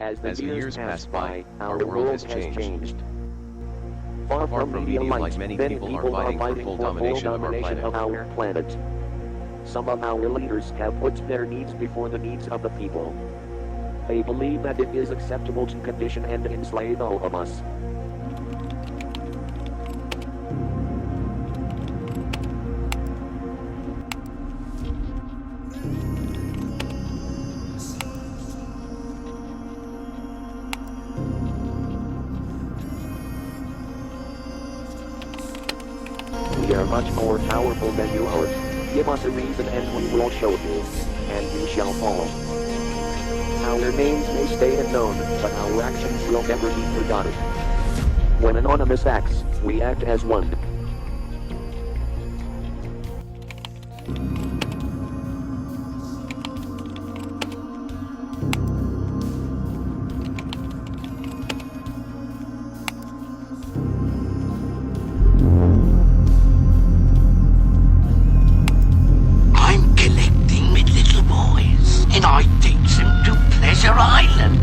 As the years pass by, our world has changed. Far from media light, many people are fighting for full domination of our planet. Some of our leaders have put their needs before the needs of the people. They believe that it is acceptable to condition and enslave all of us. We are much more powerful than you are. Give us a reason and we will show you, and you shall follow. Our names may stay unknown, but our actions will never be forgotten. When Anonymous acts, we act as one. And I takes him to Pleasure Island.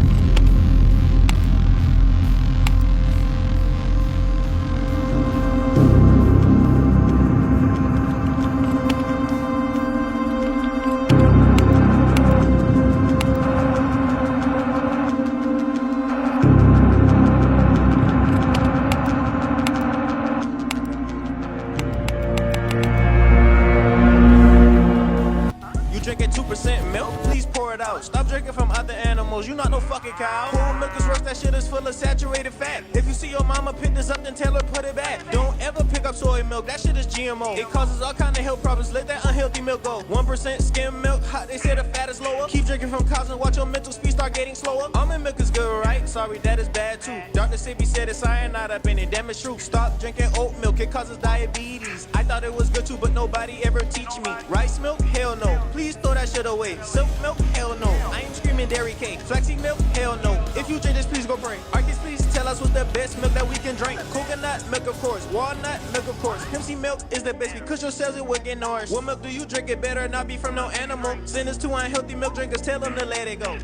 You drinking 2% milk? Please pour it out. Stop drinking from other animals. You not no fucking cow. Whole milk is worse. That shit is full of saturated fat. If you see your mama pick this up, then tell her put it back. Don't ever pick up soy milk. That shit is GMO. It causes all kind of health problems. Let that unhealthy milk go. 1% skim milk. Hot. They say the fat is lower. Keep drinking from cows and watch your mental speed start getting slower. Almond milk is good, right? Sorry, that is bad too. Dr. Sippy said it's cyanide up in it. Damn, it's true. Stop drinking oat milk. It causes diabetes. I thought it was good too, but nobody ever teach me. Rice milk? Hell no. Please throw that shit away. Silk milk? Hell no. I ain't screaming dairy cake. Flaxseed milk? Hell no. If you drink this, please go pray. Arcus, please tell us what's the best milk that we can drink. Coconut milk, of course. Walnut milk, of course. Hemp seed milk is the best because your cells it will get nourished. What milk do you drink? It better not be from no animal. Send us to unhealthy milk drinkers. Tell them to let it go.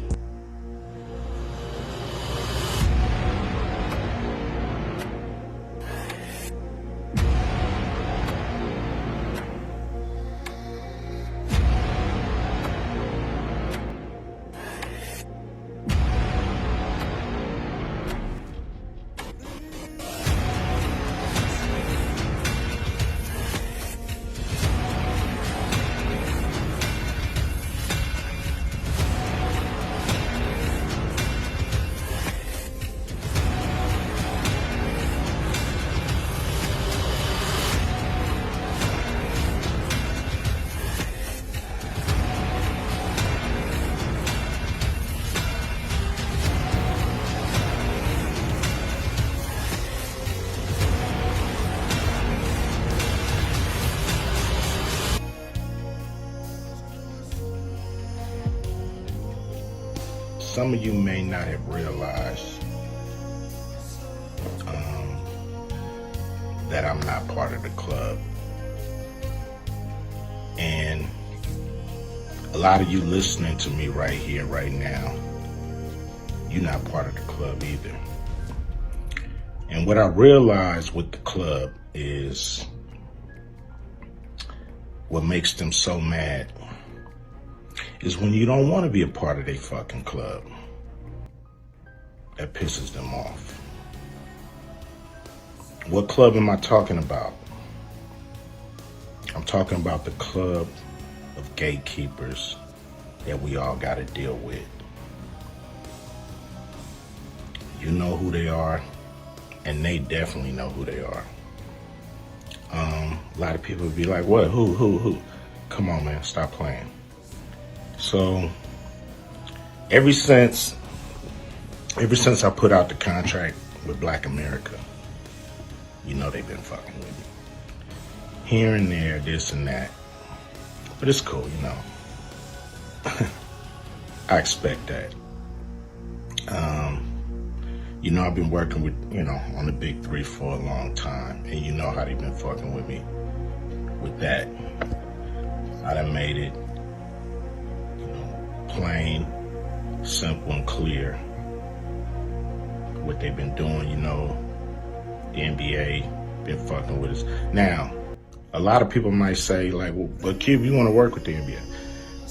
Some of you may not have realized that I'm not part of the club. And a lot of you listening to me right here, right now, you're not part of the club either. And what I realized with the club is what makes them so mad is when you don't want to be a part of their fucking club. That pisses them off. What club am I talking about? I'm talking about the club of gatekeepers that we all got to deal with. You know who they are, and they definitely know who they are. A lot of people would be like, what, who? Come on, man, stop playing. So, ever since I put out the contract with Black America, you know they've been fucking with me. Here and there, this and that. But it's cool, you know. I expect that. You know, I've been working with, on the Big Three for a long time. And you know how they've been fucking with me with that. I done made it, plain, simple, and clear what they've been doing. You know, the NBA been fucking with us. Now, a lot of people might say, like, well, but Cube, you want to work with the NBA.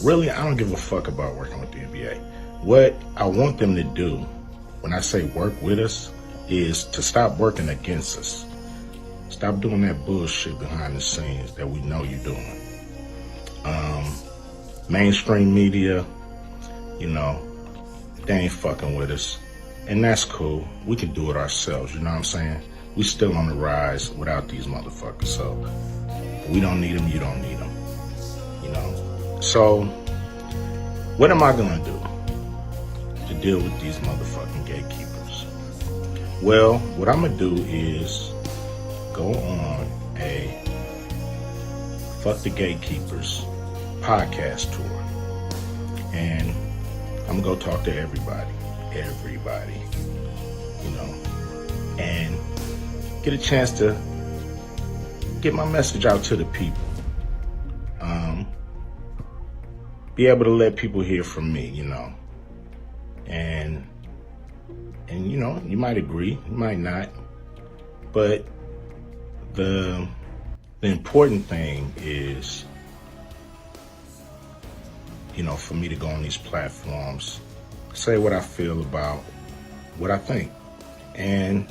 Really, I don't give a fuck about working with the NBA. What I want them to do, when I say work with us, is to stop working against us. Stop doing that bullshit behind the scenes that we know you're doing. Mainstream media, you know, they ain't fucking with us. And that's cool. We can do it ourselves, you know what I'm saying? We still on the rise without these motherfuckers. So we don't need them, you don't need them, you know? So what am I gonna do to deal with these motherfucking gatekeepers? Well, what I'm gonna do is go on a Fuck the Gatekeepers podcast tour. And I'm gonna go talk to everybody, you know, and get a chance to get my message out to the people. Be able to let people hear from me, you know. And you know, you might agree, you might not. But the important thing is, you know, for me to go on these platforms, say what I feel about what I think. And,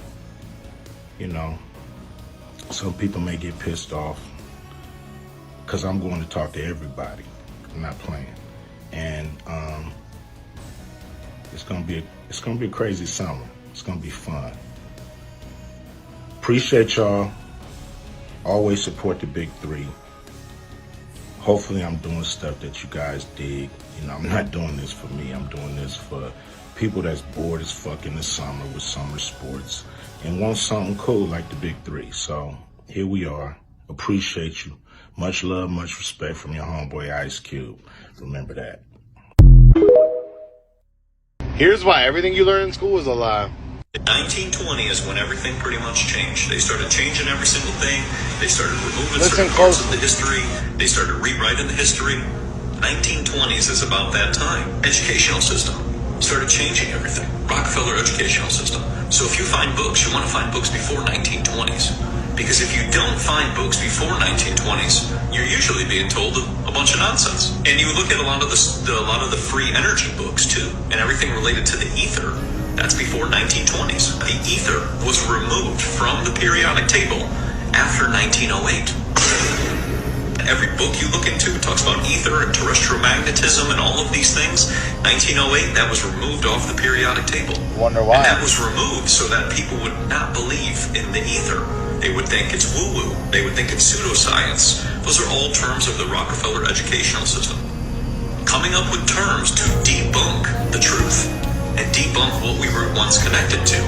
you know, some people may get pissed off because I'm going to talk to everybody. I'm not playing. And it's gonna be a crazy summer. It's gonna be fun. Appreciate y'all. Always support the Big Three. Hopefully I'm doing stuff that you guys dig. You know, I'm not doing this for me. I'm doing this for people that's bored as fuck in the summer with summer sports and want something cool like the Big Three. So here we are. Appreciate you. Much love, much respect from your homeboy Ice Cube. Remember that. Here's why everything you learn in school is a lie. 1920 is when everything pretty much changed. They started changing every single thing. They started removing Listen certain parts of closely. the history. They started rewriting the history. 1920s is about that time. Educational system started changing everything. Rockefeller educational system. So if you find books, you want to find books before 1920s. Because if you don't find books before 1920s, you're usually being told a bunch of nonsense. And you look at a lot of the free energy books too, and everything related to the ether. That's before 1920s. The ether was removed from the periodic table after 1908. Every book you look into talks about ether and terrestrial magnetism and all of these things. 1908, that was removed off the periodic table. Wonder why. And that was removed so that people would not believe in the ether. They would think it's woo-woo. They would think it's pseudoscience. Those are all terms of the Rockefeller educational system. Coming up with terms to debunk the truth and debunk what we were once connected to.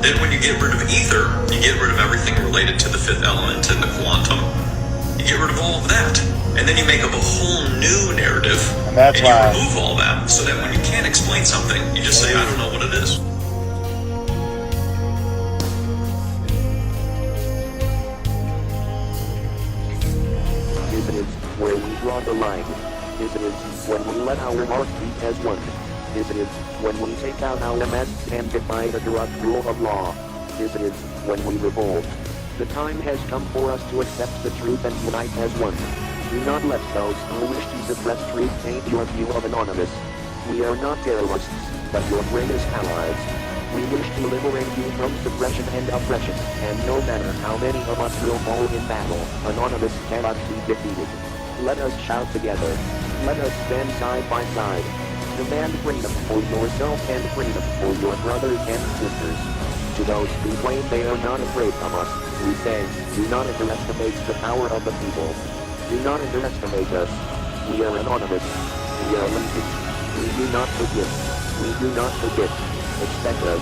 Then when you get rid of ether, you get rid of everything related to the fifth element and the quantum. You get rid of all of that. And then you make up a whole new narrative. And that's you why remove all that so that when you can't explain something, you just say, I don't know what it is. This is where we draw the line. This is when we let our heart beat as one. This is when we take out our masks and defy the corrupt rule of law. This is when we revolt. The time has come for us to accept the truth and unite as one. Do not let those who wish to suppress truth taint your view of Anonymous. We are not terrorists, but your greatest allies. We wish to liberate you from suppression and oppression, and no matter how many of us will fall in battle, Anonymous cannot be defeated. Let us shout together. Let us stand side by side. Demand freedom for yourself and freedom for your brothers and sisters. To those who claim they are not afraid of us, we say, do not underestimate the power of the people. Do not underestimate us. We are Anonymous. We are legion. We do not forget. We do not forget. Expect us.